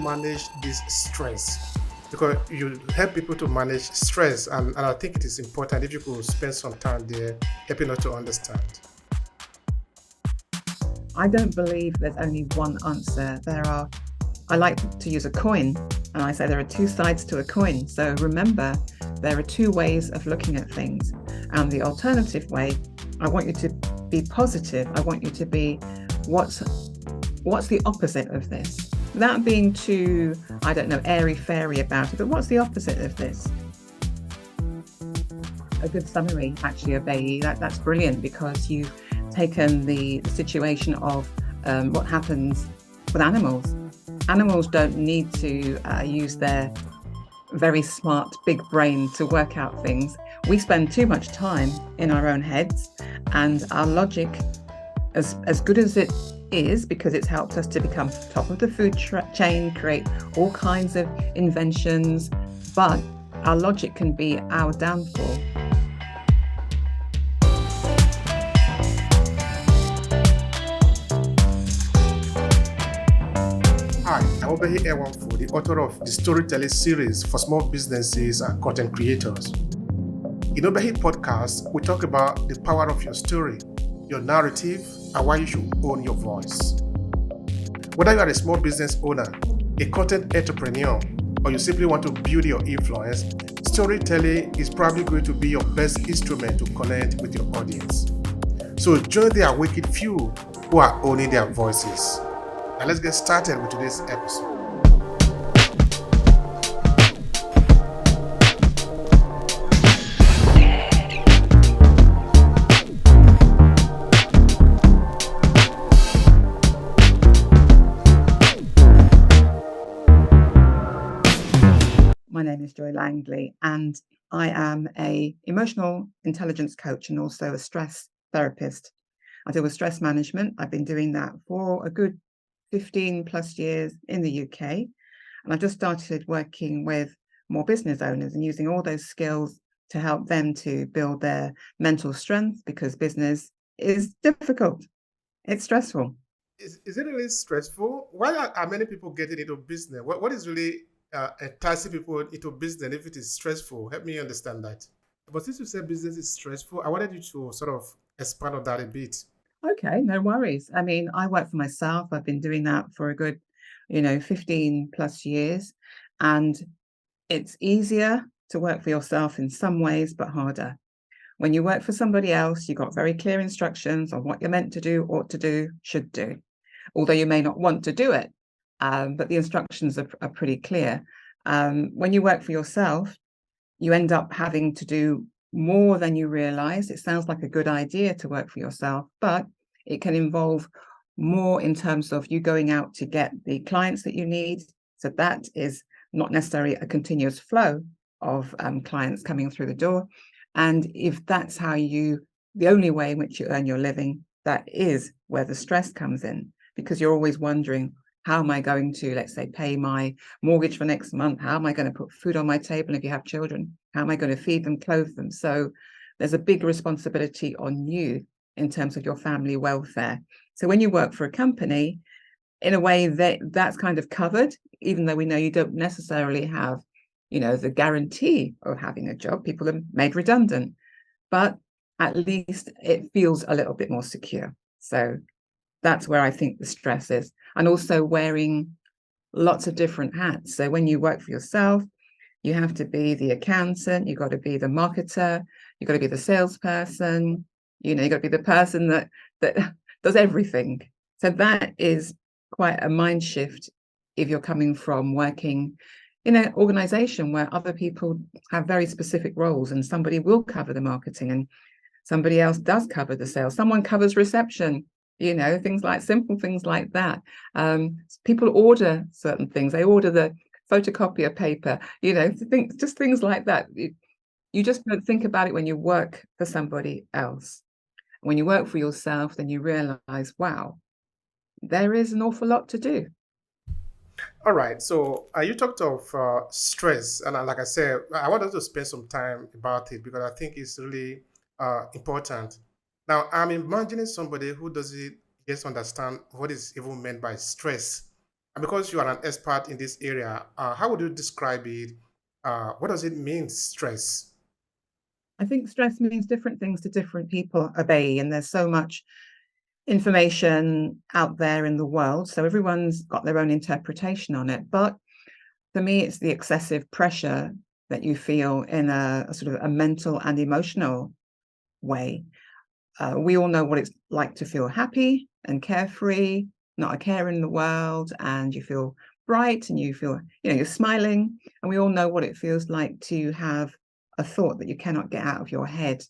manage this stress? Because you help people to manage stress, and I think it is important if you could spend some time there helping us to understand. I don't believe there's only one answer. I like to use a coin, and I say there are two sides to a coin. So remember, there are two ways of looking at things. And the alternative way, I want you to be positive. I want you to be, what's the opposite of this? Without being too, I don't know, airy-fairy about it, but what's the opposite of this? A good summary, actually, Obehi. That's brilliant, because you've taken the situation of what happens with animals. Animals don't need to use their very smart big brain to work out things. We spend too much time in our own heads, and our logic, as good as it is, because it's helped us to become top of the food chain, create all kinds of inventions, but our logic can be our downfall. Hi, I'm Obehi the author of the storytelling series for small businesses and content creators. In Obehi Podcast, we talk about the power of your story, your narrative, and why you should own your voice. Whether you are a small business owner, a content entrepreneur, or you simply want to build your influence, storytelling is probably going to be your best instrument to connect with your audience. So join the awakened few who are owning their voices. Now let's get started with today's episode. My name is Joy Langley, and I am an emotional intelligence coach and also a stress therapist. I deal with stress management. I've been doing that for a good 15 plus years in the UK. And I've just started working with more business owners and using all those skills to help them to build their mental strength, because business is difficult. It's stressful. Is it really stressful? Why are many people getting into business? What is really enticing people into business if it is stressful? Help me understand that. But since you said business is stressful, I wanted you to sort of expand on that a bit. Okay, no worries. I mean, I work for myself. I've been doing that for a good, 15 plus years. And it's easier to work for yourself in some ways, but harder. When you work for somebody else, you've got very clear instructions on what you're meant to do, ought to do, should do, although you may not want to do it. But the instructions are pretty clear. When you work for yourself, you end up having to do more than you realize. It sounds like a good idea to work for yourself, but it can involve more in terms of you going out to get the clients that you need. So that is not necessarily a continuous flow of clients coming through the door. And if that's the only way in which you earn your living, that is where the stress comes in, because you're always wondering, how am I going to, let's say, pay my mortgage for next month? How am I going to put food on my table if you have children? How am I going to feed them, clothe them? So there's a big responsibility on you in terms of your family welfare. So when you work for a company, in a way that's kind of covered, even though we know you don't necessarily have, the guarantee of having a job. People are made redundant, but at least it feels a little bit more secure. So that's where I think the stress is. And also wearing lots of different hats. So when you work for yourself, you have to be the accountant, you've got to be the marketer, you've got to be the salesperson, you've got to be the person that does everything. So that is quite a mind shift if you're coming from working in an organization where other people have very specific roles, and somebody will cover the marketing and somebody else does cover the sales. Someone covers reception, simple things like that. People order certain things. They order the photocopier paper, just things like that. You just don't think about it when you work for somebody else. When you work for yourself, then you realize, wow, there is an awful lot to do. All right. So you talked of stress, and like I said, I wanted to spend some time about it because I think it's really important. Now, I'm imagining somebody who doesn't just understand what is even meant by stress. And because you are an expert in this area, how would you describe it? What does it mean, stress? I think stress means different things to different people, Obehi, and there's so much information out there in the world. So everyone's got their own interpretation on it. But for me, it's the excessive pressure that you feel in a sort of a mental and emotional way. We all know what it's like to feel happy and carefree, not a care in the world, and you feel bright and you feel, you're smiling. And we all know what it feels like to have a thought that you cannot get out of your head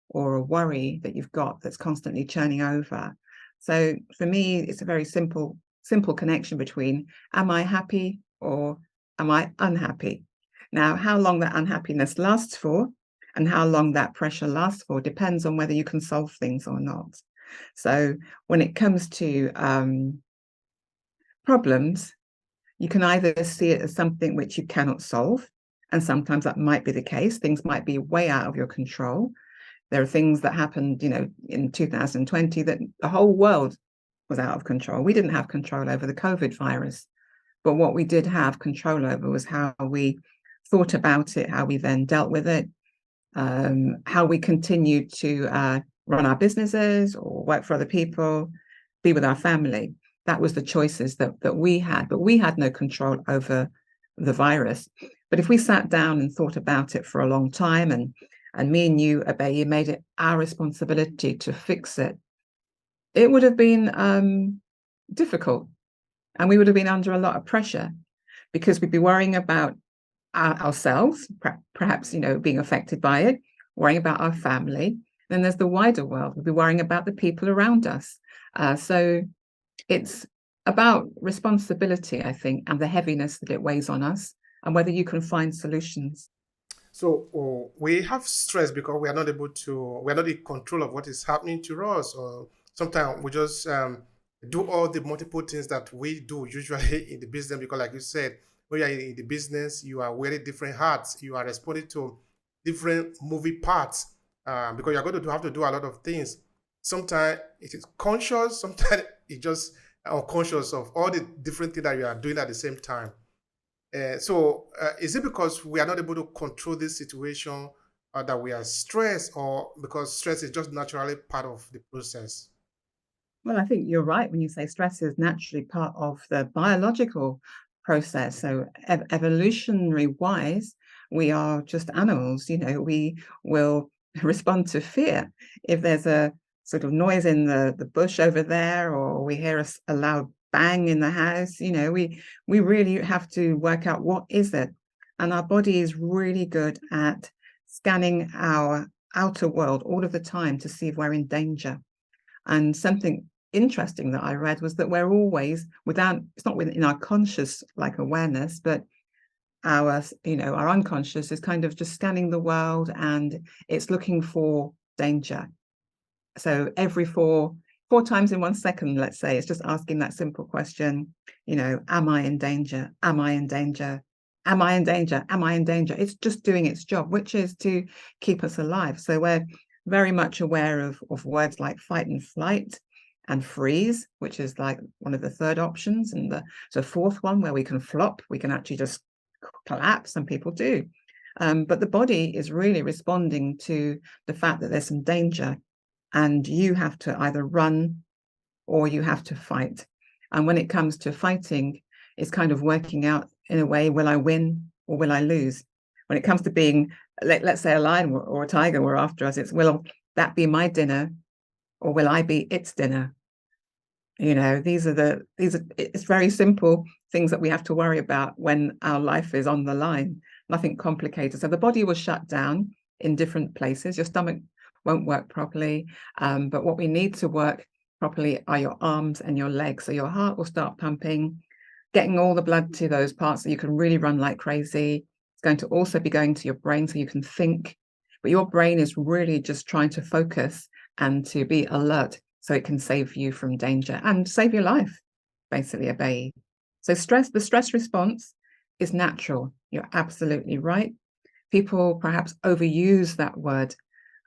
or a worry that you've got that's constantly churning over. So for me, it's a very simple connection between am I happy or am I unhappy? Now, how long that unhappiness lasts for and how long that pressure lasts for depends on whether you can solve things or not. So when it comes to problems, you can either see it as something which you cannot solve, and sometimes that might be the case. Things might be way out of your control. There are things that happened, in 2020 that the whole world was out of control. We didn't have control over the COVID virus, but what we did have control over was how we thought about it, how we then dealt with it, how we continued to run our businesses or work for other people, be with our family. That was the choices that we had, but we had no control over the virus. But if we sat down and thought about it for a long time, and me and you, Obehi, made it our responsibility to fix it, it would have been difficult, and we would have been under a lot of pressure because we'd be worrying about ourselves, perhaps, being affected by it, worrying about our family. Then there's the wider world. We'll be worrying about the people around us. So it's about responsibility, I think, and the heaviness that it weighs on us, and whether you can find solutions. So we have stress because we're not in control of what is happening to us. Or sometimes we just do all the multiple things that we do usually in the business. Because, like you said, when you're in the business, you are wearing different hats. You are responding to different movie parts because you're going to have to do a lot of things. Sometimes it is conscious. Sometimes it's just unconscious of all the different things that you are doing at the same time. So, is it because we are not able to control this situation that we are stressed, or because stress is just naturally part of the process? Well, I think you're right when you say stress is naturally part of the biological process. So, evolutionary wise, we are just animals. We will respond to fear. If there's a sort of noise in the bush over there, or we hear a loud bang in the house, we really have to work out what is it. And our body is really good at scanning our outer world all of the time to see if we're in danger. And something interesting that I read was that we're always it's not within our conscious like awareness, but our unconscious is kind of just scanning the world and it's looking for danger. So every four times in 1 second, let's say, it's just asking that simple question, am I in danger? Am I in danger? Am I in danger? Am I in danger? It's just doing its job, which is to keep us alive. So we're very much aware of words like fight and flight and freeze, which is like one of the third options. And the fourth one where we can flop, we can actually just collapse. Some people do. But the body is really responding to the fact that there's some danger and you have to either run or you have to fight. And when it comes to fighting, it's kind of working out in a way, will I win or will I lose? When it comes to being, let's say a lion or a tiger were after us, it's will that be my dinner or will I be its dinner? It's very simple things that we have to worry about when our life is on the line, nothing complicated. So the body will shut down in different places. Your stomach won't work properly. But what we need to work properly are your arms and your legs. So your heart will start pumping, getting all the blood to those parts so you can really run like crazy. It's going to also be going to your brain so you can think. But your brain is really just trying to focus and to be alert so it can save you from danger and save your life, basically, Obehi. So the stress response is natural. You're absolutely right. People perhaps overuse that word.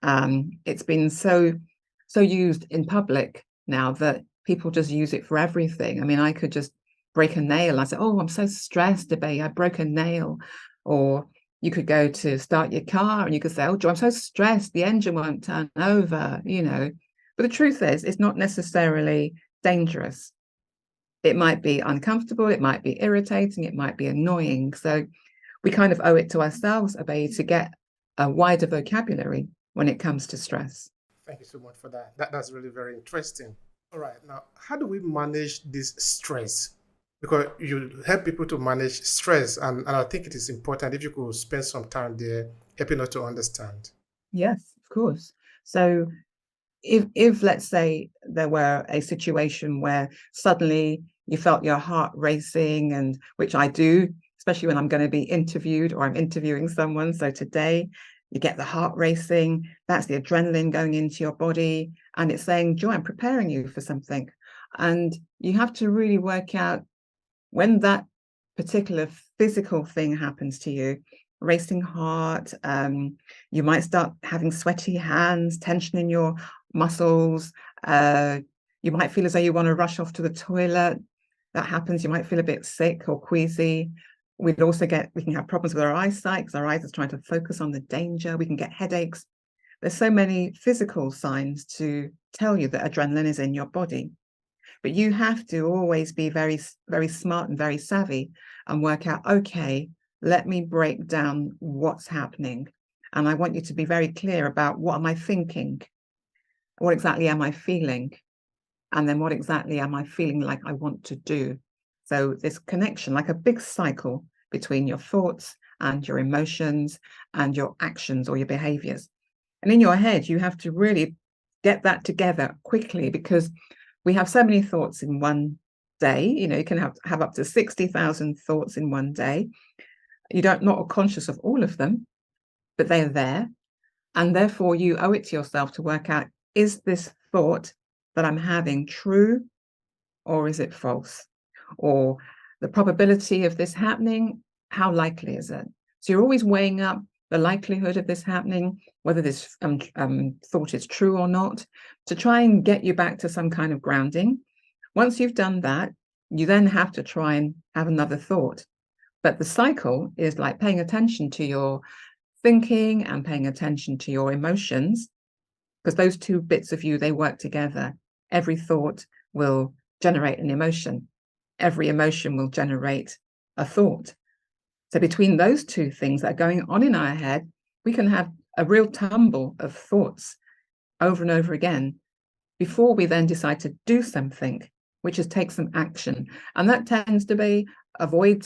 It's been so used in public now that people just use it for everything. I mean, I could just break a nail. I say, oh, I'm so stressed, Obehi, I broke a nail. Or you could go to start your car and you could say, oh, Joy, I'm so stressed, the engine won't turn over, But the truth is, it's not necessarily dangerous. It might be uncomfortable, it might be irritating, it might be annoying. So we kind of owe it to ourselves, Obehi, to get a wider vocabulary when it comes to stress. Thank you so much for that. That's really very interesting. All right. Now, how do we manage this stress? Because you help people to manage stress, and I think it is important if you could spend some time there helping us to understand. Yes, of course. So if let's say there were a situation where suddenly you felt your heart racing, and which I do, especially when I'm going to be interviewed or I'm interviewing someone. So today you get the heart racing, that's the adrenaline going into your body, and it's saying, Joy, I'm preparing you for something. And you have to really work out when that particular physical thing happens to you, racing heart, you might start having sweaty hands, tension in your muscles. You might feel as though you want to rush off to the toilet. That happens. You might feel a bit sick or queasy. We can have problems with our eyesight because our eyes are trying to focus on the danger. We can get headaches. There's so many physical signs to tell you that adrenaline is in your body. But you have to always be very, very smart and very savvy and work out, okay, let me break down what's happening. And I want you to be very clear about, what am I thinking? What exactly am I feeling? And then what exactly am I feeling like I want to do? So this connection, like a big cycle between your thoughts and your emotions and your actions or your behaviors. And in your head, you have to really get that together quickly, because we have so many thoughts in one day. You can have up to 60,000 thoughts in one day. You're not conscious of all of them, but they are there. And therefore, you owe it to yourself to work out, is this thought that I'm having true, or is it false? Or the probability of this happening, how likely is it? So you're always weighing up the likelihood of this happening, whether this thought is true or not, to try and get you back to some kind of grounding. Once you've done that, you then have to try and have another thought. But the cycle is like paying attention to your thinking and paying attention to your emotions, because those two bits of you, they work together. Every thought will generate an emotion. Every emotion will generate a thought. So between those two things that are going on in our head, we can have a real tumble of thoughts over and over again before we then decide to do something, which is take some action. And that tends to be avoid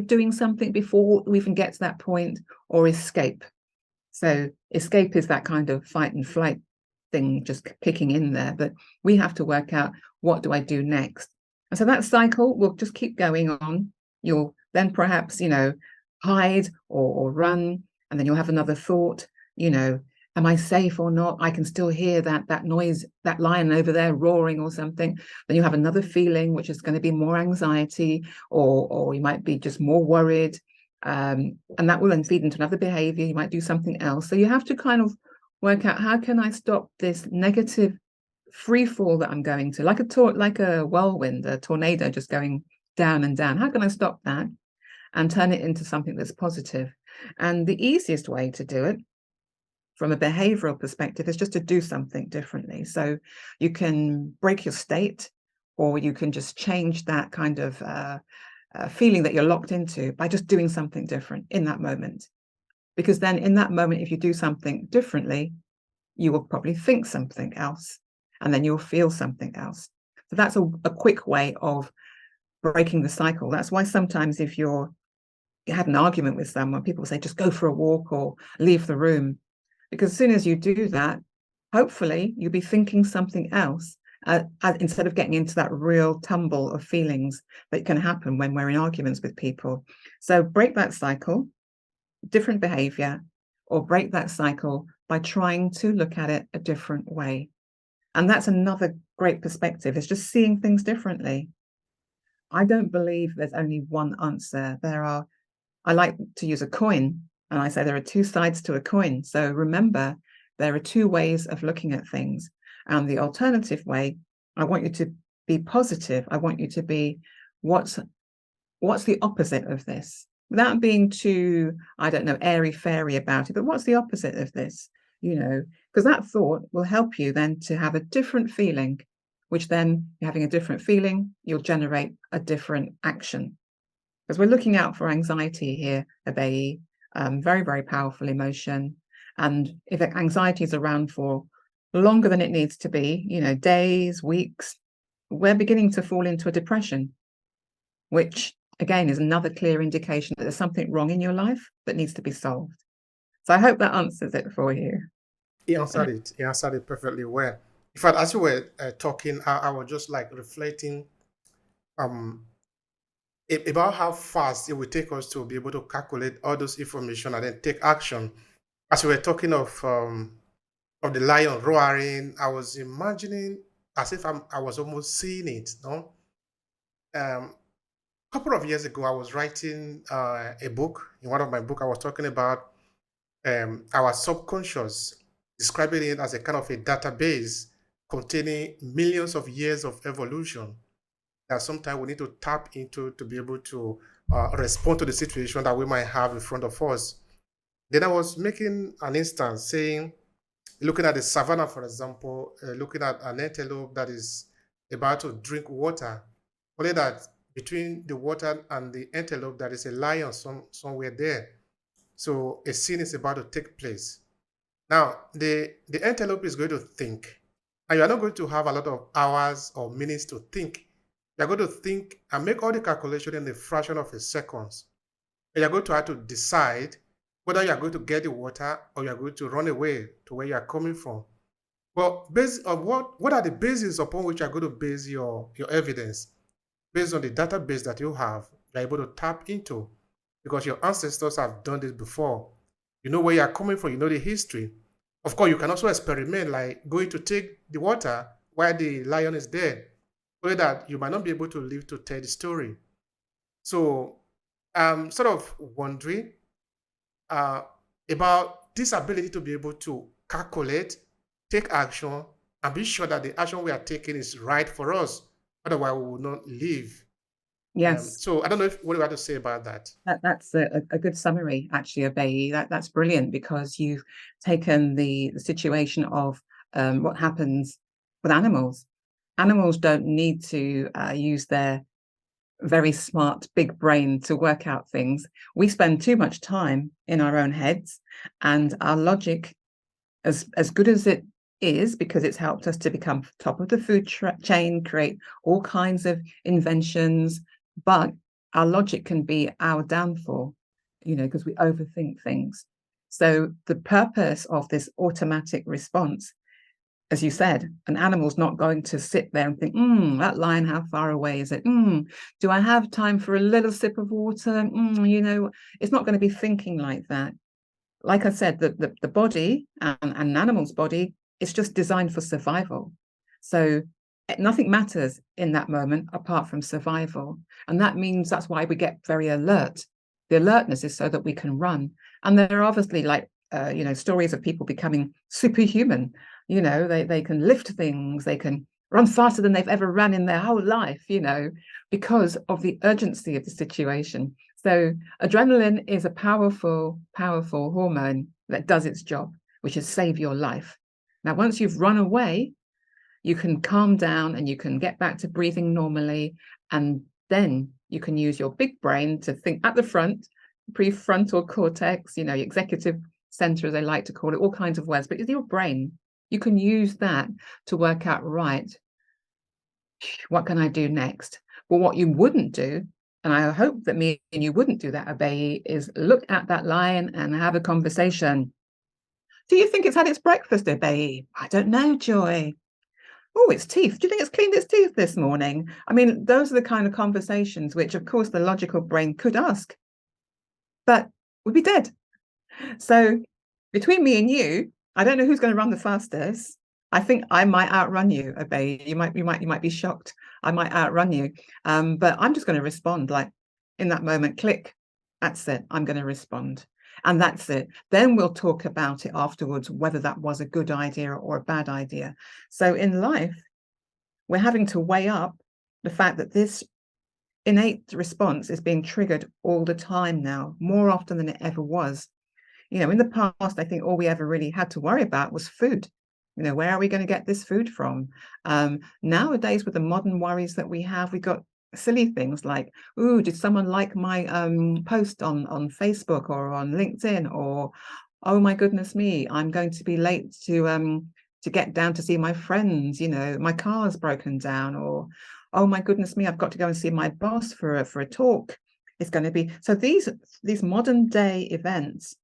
doing something before we even get to that point, or escape. So escape is that kind of fight and flight thing just kicking in there. But we have to work out, what do I do next? And so that cycle will just keep going on. You'll then perhaps, hide or run, and then you'll have another thought, am I safe or not? I can still hear that noise, that lion over there roaring or something. Then you have another feeling, which is going to be more anxiety, or you might be just more worried. And that will then feed into another behavior. You might do something else. So you have to kind of work out, how can I stop this negative free fall that I'm going to, like a whirlwind, a tornado just going down and down. How can I stop that and turn it into something that's positive? And the easiest way to do it from a behavioral perspective is just to do something differently. So you can break your state, or you can just change that kind of feeling that you're locked into by just doing something different in that moment. Because then in that moment, if you do something differently, you will probably think something else, and then you'll feel something else. So that's a quick way of breaking the cycle. That's why sometimes if you had an argument with someone, people say, just go for a walk or leave the room. Because as soon as you do that, hopefully you'll be thinking something else, instead of getting into that real tumble of feelings that can happen when we're in arguments with people. So break that cycle, different behavior, or break that cycle by trying to look at it a different way. And that's another great perspective, is just seeing things differently. I don't believe there's only one answer. I like to use a coin, and I say there are two sides to a coin. So remember, there are two ways of looking at things. And the alternative way, I want you to be positive. I want you to be, what's the opposite of this? Without being too, I don't know, airy-fairy about it, but what's the opposite of this? Because that thought will help you then to have a different feeling, which then, having a different feeling, you'll generate a different action. Because we're looking out for anxiety here, Obehi, very, very powerful emotion. And if anxiety is around for longer than it needs to be, days, weeks, we're beginning to fall into a depression, which again is another clear indication that there's something wrong in your life that needs to be solved. So I hope that answers it for you. He answered it. He answered it perfectly well. In fact, as you were talking, I was just like reflecting um, about how fast it will take us to be able to calculate all those information and then take action. As we were talking of the lion roaring, I was imagining as if I was almost seeing it. No, a couple of years ago, I was writing a book. In one of my books, I was talking about our subconscious, describing it as a kind of a database containing millions of years of evolution that sometimes we need to tap into to be able to respond to the situation that we might have in front of us. Then I was making an instance saying, looking at the savannah, for example, looking at an antelope that is about to drink water, only that between the water and the antelope, there is a lion somewhere there. So a scene is about to take place. Now, the antelope is going to think, and you are not going to have a lot of hours or minutes to think. You're going to think and make all the calculation in a fraction of a second. And you're going to have to decide whether you're going to get the water or you're going to run away to where you're coming from. Well, based on what are the bases upon which you're going to base your evidence? Based on the database that you have, you're able to tap into because your ancestors have done this before. You know where you're coming from, you know the history. Of course, you can also experiment like going to take the water while the lion is dead, so that you might not be able to live to tell the story. So I'm sort of wondering uh, about this ability to be able to calculate, take action, and be sure that the action we are taking is right for us. Otherwise, we will not live. Yes, So I don't know what you have to say about that. that's a good summary, actually, Obehi. That's brilliant because you've taken the situation of what happens with animals. Animals don't need to use their very smart big brain to work out things. We spend too much time in our own heads, and our logic, as good as it is, because it's helped us to become top of the food chain, create all kinds of inventions, but our logic can be our downfall, because we overthink things. So the purpose of this automatic response, as you said, an animal's not going to sit there and think, that lion, how far away is it? Do I have time for a little sip of water? It's not going to be thinking like that. Like I said, the body and an animal's body is just designed for survival. So nothing matters in that moment apart from survival. And that means that's why we get very alert. The alertness is so that we can run. And there are obviously stories of people becoming superhuman. They can lift things, they can run faster than they've ever run in their whole life, because of the urgency of the situation. So adrenaline is a powerful, powerful hormone that does its job, which is save your life. Now, once you've run away, you can calm down and you can get back to breathing normally. And then you can use your big brain to think at the front, prefrontal cortex, executive center, as they like to call it, all kinds of words. But it's your brain. You can use that to work out, right, what can I do next? Well, what you wouldn't do, and I hope that me and you wouldn't do that, Obehi, is look at that lion and have a conversation. Do you think it's had its breakfast, Obehi? I don't know, Joy. Oh, its teeth. Do you think it's cleaned its teeth this morning? I mean, those are the kind of conversations which, of course, the logical brain could ask, but we'd be dead. So between me and you, I don't know who's going to run the fastest. I think I might outrun you, Obehi. You might be shocked. I might outrun you. But I'm just going to respond like in that moment, click. That's it. I'm going to respond. And that's it. Then we'll talk about it afterwards, whether that was a good idea or a bad idea. So in life, we're having to weigh up the fact that this innate response is being triggered all the time now, more often than it ever was. In the past, I think all we ever really had to worry about was food. Where are we going to get this food from? Nowadays, with the modern worries that we have, we got silly things like, ooh, did someone like my post on Facebook or on LinkedIn? Or, oh my goodness me, I'm going to be late to get down to see my friends. My car's broken down. Or, oh my goodness me, I've got to go and see my boss for a talk. It's going to be so. These modern day events,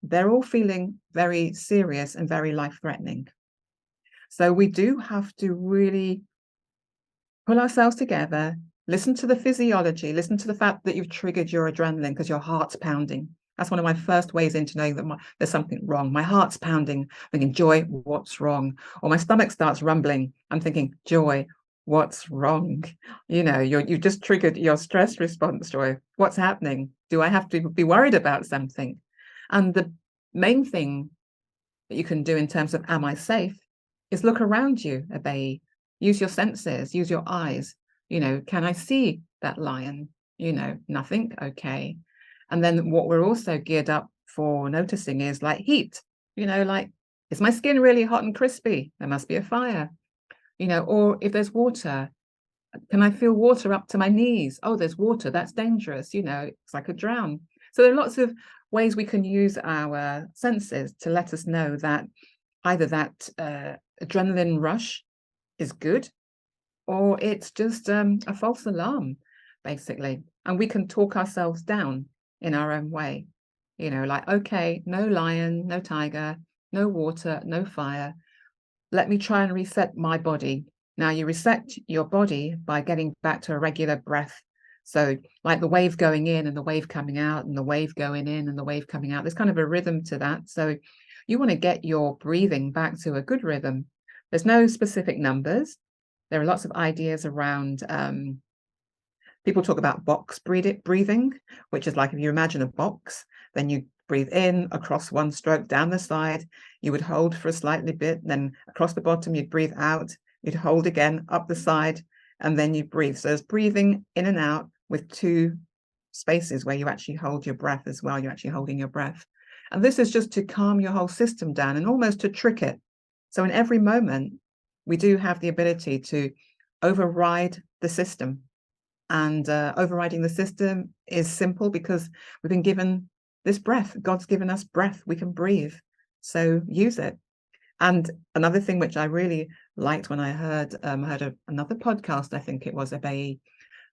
they're all feeling very serious and very life-threatening. So we do have to really pull ourselves together, listen to the physiology, listen to the fact that you've triggered your adrenaline because your heart's pounding. That's one of my first ways into knowing that there's something wrong. My heart's pounding. I'm thinking, Joy, what's wrong? Or my stomach starts rumbling. I'm thinking, Joy, what's wrong? You just triggered your stress response, Joy. What's happening? Do I have to be worried about something? And the main thing that you can do in terms of am I safe is look around you, Obehi. Use your senses, use your eyes. Can I see that lion? Nothing. Okay. And then what we're also geared up for noticing is like heat. Like, is my skin really hot and crispy? There must be a fire. Or if there's water, can I feel water up to my knees? Oh, there's water. That's dangerous. It's like a drown. So there are lots of ways we can use our senses to let us know that either that adrenaline rush is good, or it's just a false alarm, basically. And we can talk ourselves down in our own way. Like, okay, no lion, no tiger, no water, no fire. Let me try and reset my body. Now, you reset your body by getting back to a regular breath. So like the wave going in and the wave coming out and the wave going in and the wave coming out, there's kind of a rhythm to that. So you want to get your breathing back to a good rhythm. There's no specific numbers. There are lots of ideas around, people talk about box breathing, which is like if you imagine a box, then you breathe in across one stroke down the side, you would hold for a slightly bit, then across the bottom, you'd breathe out, you'd hold again up the side, and then you breathe. So there's breathing in and out with two spaces where you actually hold your breath as well. You're actually holding your breath. And this is just to calm your whole system down and almost to trick it. So in every moment, we do have the ability to override the system. And overriding the system is simple because we've been given this breath. God's given us breath. We can breathe. So use it. And another thing which I really liked when I heard another podcast, I think it was, the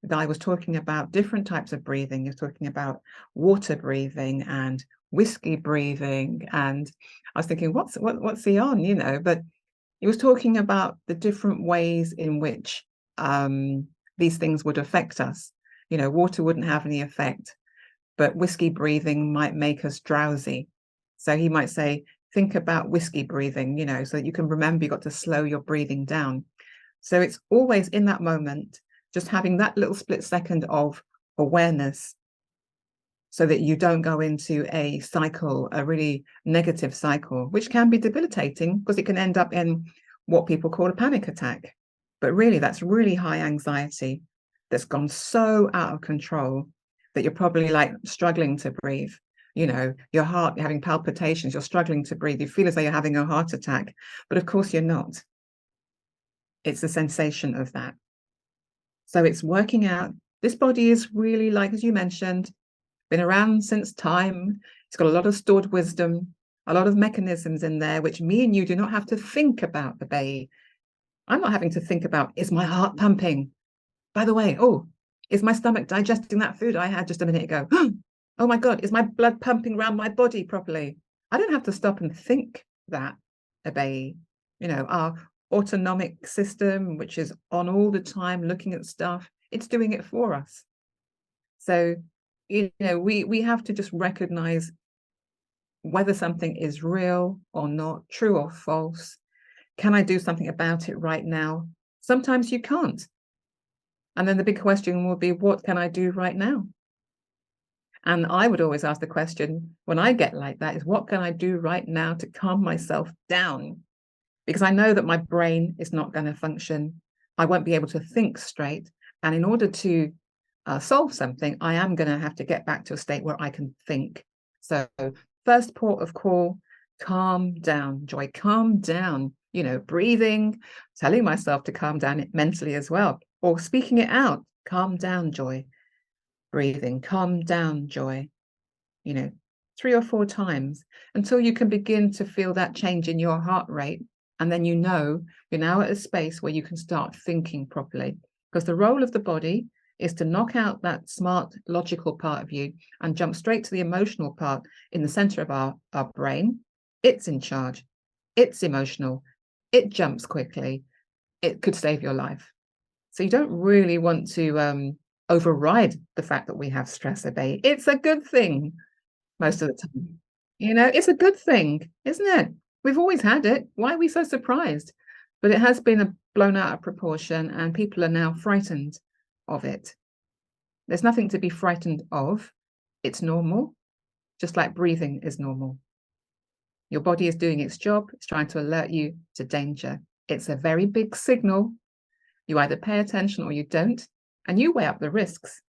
guy was talking about different types of breathing. He was talking about water breathing and whiskey breathing. And I was thinking, what's he on, But he was talking about the different ways in which these things would affect us. Water wouldn't have any effect, but whiskey breathing might make us drowsy. So he might say, think about whiskey breathing, so that you can remember you got to slow your breathing down. So it's always in that moment, just having that little split second of awareness so that you don't go into a cycle, a really negative cycle, which can be debilitating because it can end up in what people call a panic attack. But really, that's really high anxiety that's gone so out of control that you're probably like struggling to breathe. Your heart, you're having palpitations, you're struggling to breathe. You feel as though you're having a heart attack, but of course you're not. It's the sensation of that. So it's working out. This body is really, like, as you mentioned, been around since time. It's got a lot of stored wisdom, a lot of mechanisms in there, which me and you do not have to think about, Obehi. I'm not having to think about, is my heart pumping? By the way, is my stomach digesting that food I had just a minute ago? Oh my God, is my blood pumping around my body properly? I don't have to stop and think that, Obehi. Our autonomic system, which is on all the time looking at stuff, it's doing it for us. So, we have to just recognize whether something is real or not, true or false. Can I do something about it right now? Sometimes you can't. And then the big question will be, what can I do right now? And I would always ask the question when I get like that is, what can I do right now to calm myself down? Because I know that my brain is not going to function. I won't be able to think straight. And in order to solve something, I am going to have to get back to a state where I can think. So first port of call, calm down, Joy, calm down, breathing, telling myself to calm down mentally as well, or speaking it out, calm down, Joy, breathing, calm down, Joy, 3 or 4 times until you can begin to feel that change in your heart rate. And then you're now at a space where you can start thinking properly, because the role of the body is to knock out that smart, logical part of you and jump straight to the emotional part in the center of our brain. It's in charge. It's emotional. It jumps quickly. It could save your life. So you don't really want to override the fact that we have stress, Obehi. It's a good thing most of the time. It's a good thing, isn't it? We've always had it. Why are we so surprised? But it has been blown out of proportion, and people are now frightened of it. There's nothing to be frightened of. It's normal, just like breathing is normal. Your body is doing its job. It's trying to alert you to danger. It's a very big signal. You either pay attention or you don't, and you weigh up the risks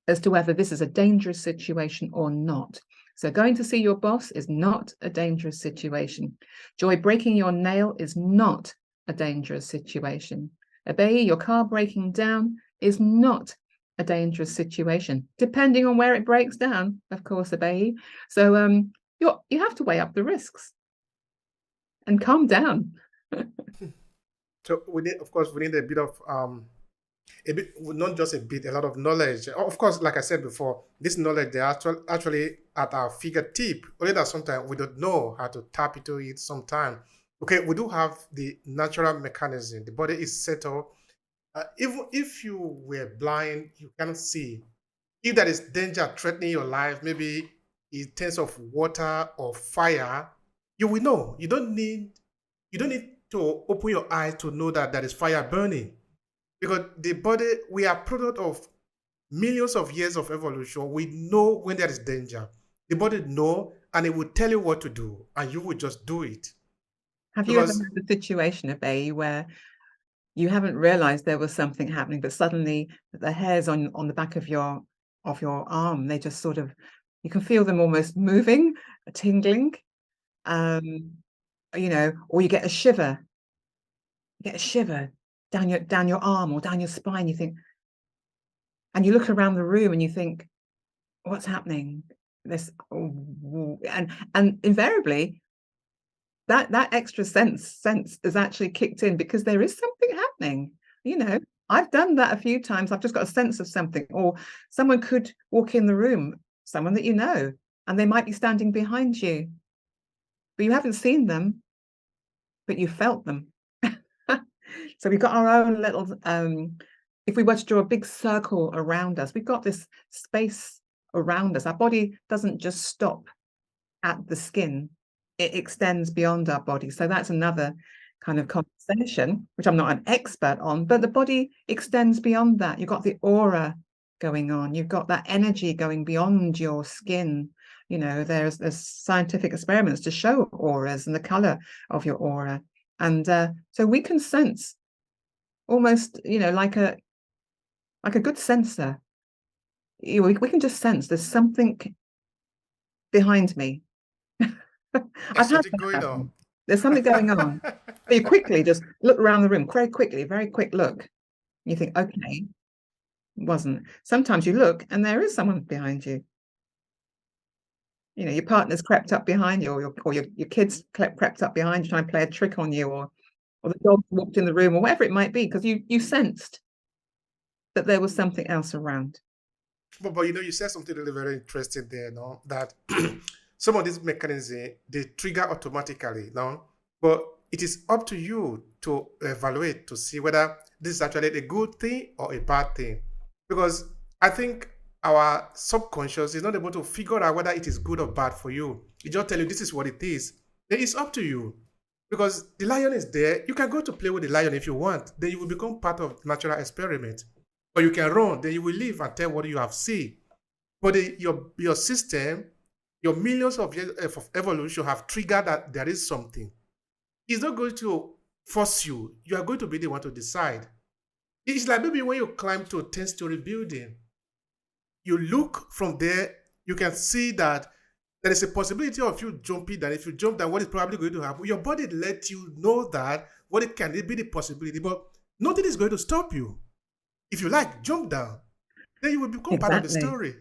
as to whether this is a dangerous situation or not. So going to see your boss is not a dangerous situation. Joy, breaking your nail is not a dangerous situation. Obehi, your car breaking down is not a dangerous situation, depending on where it breaks down, of course, Obehi. So you have to weigh up the risks and calm down. So we need a bit of not just a bit, a lot of knowledge. Of course, like I said before, this knowledge, they are actually at our fingertip. Only that sometimes we don't know how to tap into it sometimes. Okay, we do have the natural mechanism. The body is set up. Even if you were blind, you cannot see. If there is danger threatening your life, maybe in terms of water or fire, you will know. You don't need to open your eyes to know that there is fire burning. Because the body, we are product of millions of years of evolution. We know when there is danger. The body know, and it will tell you what to do, and you will just do it. Have you ever had the situation, Obehi, where you haven't realized there was something happening, but suddenly the hairs on the back of your arm, they just sort of, you can feel them almost moving, tingling, or you get a shiver. You get a shiver down your arm or down your spine. You think, and you look around the room and you think, what's happening? And invariably that extra sense is actually kicked in because there is something happening. I've done that a few times. I've just got a sense of something, or someone could walk in the room, someone that and they might be standing behind you, but you haven't seen them, but you felt them. So we've got our own little, if we were to draw a big circle around us, we've got this space around us. Our body doesn't just stop at the skin. It extends beyond our body. So that's another kind of conversation, which I'm not an expert on, but the body extends beyond that. You've got the aura going on. You've got that energy going beyond your skin. There's scientific experiments to show auras and the color of your aura. And so we can sense almost, like a good sensor. We can just sense there's something behind me. There's something going on. There's something going on. But you quickly just look around the room, very quickly, very quick look. You think, okay, wasn't. Sometimes you look and there is someone behind you. Your partner's crept up behind you, or your kids crept up behind you trying to play a trick on you, or the dog walked in the room, or whatever it might be, because you sensed that there was something else around. But you said something really very interesting there, no? That some of these mechanisms, they trigger automatically, no? But it is up to you to evaluate, to see whether this is actually a good thing or a bad thing. Because I think our subconscious is not able to figure out whether it is good or bad for you. It just tell you this is what it is. Then it's up to you. Because the lion is there. You can go to play with the lion if you want. Then you will become part of natural experiment. Or you can run. Then you will live and tell what you have seen. But your system, your millions of years of evolution have triggered that there is something. It's not going to force you. You are going to be the one to decide. It's like maybe when you climb to a 10-story building, you look from there, you can see that there is a possibility of you jumping down. If you jump down, what is probably going to happen? Your body let you know that what it can be the possibility, but nothing is going to stop you. If you like, jump down. Then you will become part of the Exactly. story.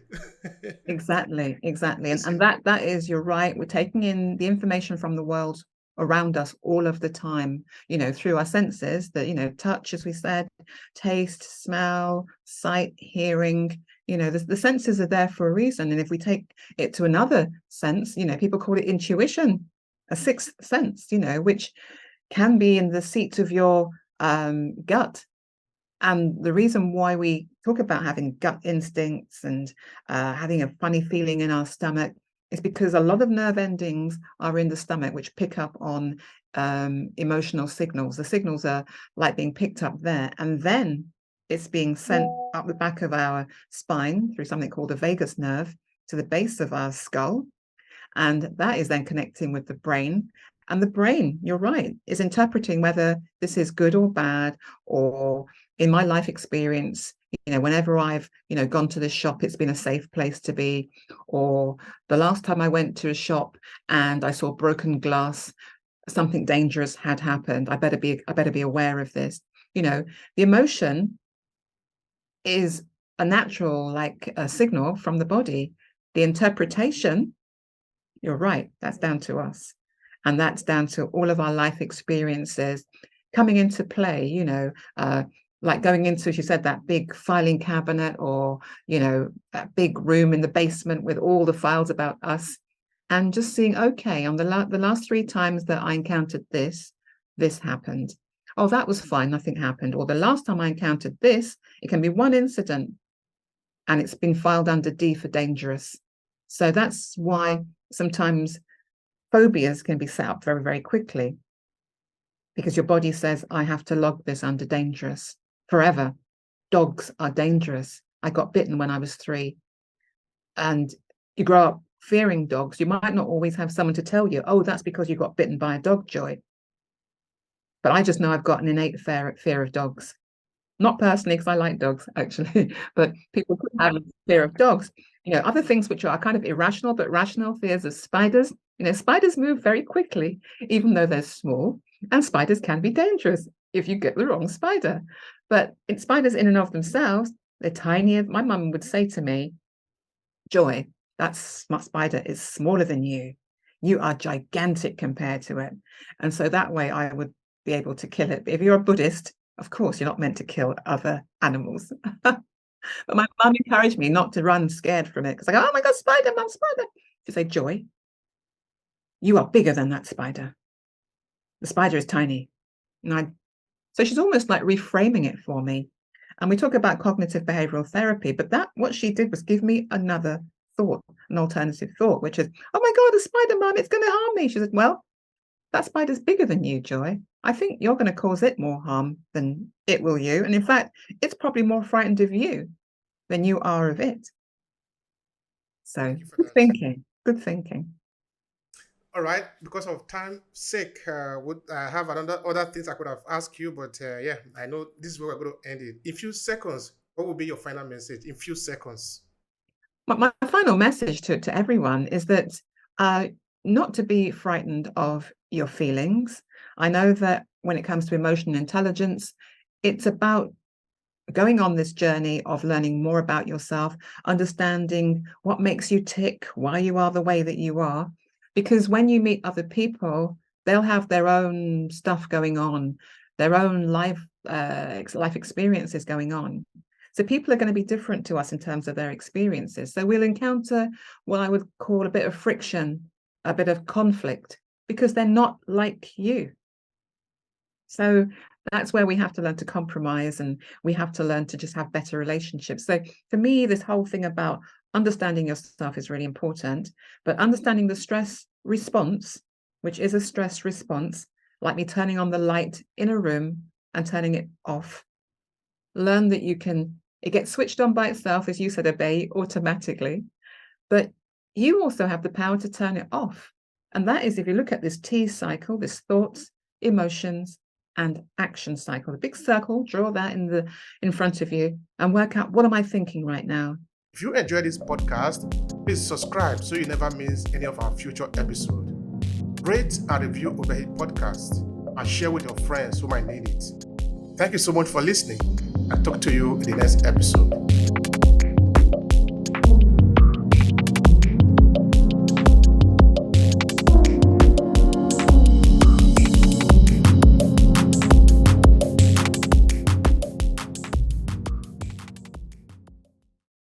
Exactly. You And see? that is, you're right. We're taking in the information from the world around us all of the time, through our senses, that, touch, as we said, taste, smell, sight, hearing, the senses are there for a reason. And if we take it to another sense, people call it intuition, a sixth sense, which can be in the seat of your gut. And the reason why we talk about having gut instincts and having a funny feeling in our stomach is because a lot of nerve endings are in the stomach, which pick up on emotional signals. The signals are like being picked up there, and then it's being sent up the back of our spine through something called the vagus nerve to the base of our skull. And that is then connecting with the brain. And the brain, you're right, is interpreting whether this is good or bad, or in my life experience, whenever I've, gone to this shop, it's been a safe place to be. Or the last time I went to a shop and I saw broken glass, something dangerous had happened. I better be aware of this. The emotion is a natural, like a signal from the body. The interpretation, you're right, that's down to us. And that's down to all of our life experiences coming into play, like going into, as you said, that big filing cabinet, or, that big room in the basement with all the files about us, and just seeing, okay, on the last 3 times that I encountered this happened. Oh, that was fine, nothing happened. Or the last time I encountered this, it can be one incident and it's been filed under D for dangerous. So that's why sometimes phobias can be set up very, very quickly, because your body says, I have to log this under dangerous forever. Dogs are dangerous. I got bitten when I was 3. And you grow up fearing dogs. You might not always have someone to tell you, oh, that's because you got bitten by a dog, Joy. But I just know I've got an innate fear of dogs. Not personally, because I like dogs, actually, but people could have a fear of dogs. Other things which are kind of irrational, but rational fears of spiders. Spiders move very quickly, even though they're small, and spiders can be dangerous if you get the wrong spider. But spiders in and of themselves, they're tiny. My mum would say to me, Joy, that spider is smaller than you. You are gigantic compared to it. And so that way I would be able to kill it. But if you're a Buddhist, of course, you're not meant to kill other animals. But my mum encouraged me not to run scared from it, because I go, oh my God, spider, mum, spider. She said, Joy, you are bigger than that spider. The spider is tiny. So she's almost like reframing it for me. And we talk about cognitive behavioral therapy, but what she did was give me another thought, an alternative thought, which is, oh my God, a spider, mum, it's going to harm me. She said, well, that spider's bigger than you, Joy. I think you're going to cause it more harm than it will you. And in fact, it's probably more frightened of you than you are of it. So Thank you for good that. thinking, good thinking. All right, because of time sake, would I have other things I could have asked you, but yeah, I know this is where we're going to end it. In few seconds, what will be your final message? In few seconds. My final message to everyone is that uh, not to be frightened of your feelings. I know that when it comes to emotional intelligence, it's about going on this journey of learning more about yourself, understanding what makes you tick, why you are the way that you are. Because when you meet other people, they'll have their own stuff going on, their own life experiences going on. So people are going to be different to us in terms of their experiences. So we'll encounter what I would call a bit of friction, a bit of conflict, because they're not like you. So that's where we have to learn to compromise, and we have to learn to just have better relationships. So for me, this whole thing about understanding yourself is really important, but understanding the stress response, which is a stress response, like me turning on the light in a room and turning it off. Learn that it gets switched on by itself, as you said, Obehi, automatically, but you also have the power to turn it off. And that is, if you look at this T cycle, this thoughts, emotions, and action cycle. The big circle, draw that in front of you and work out, what am I thinking right now? If you enjoy this podcast, please subscribe so you never miss any of our future episodes. Rate and review Obehi Podcast and share with your friends who might need it. Thank you so much for listening, and talk to you in the next episode.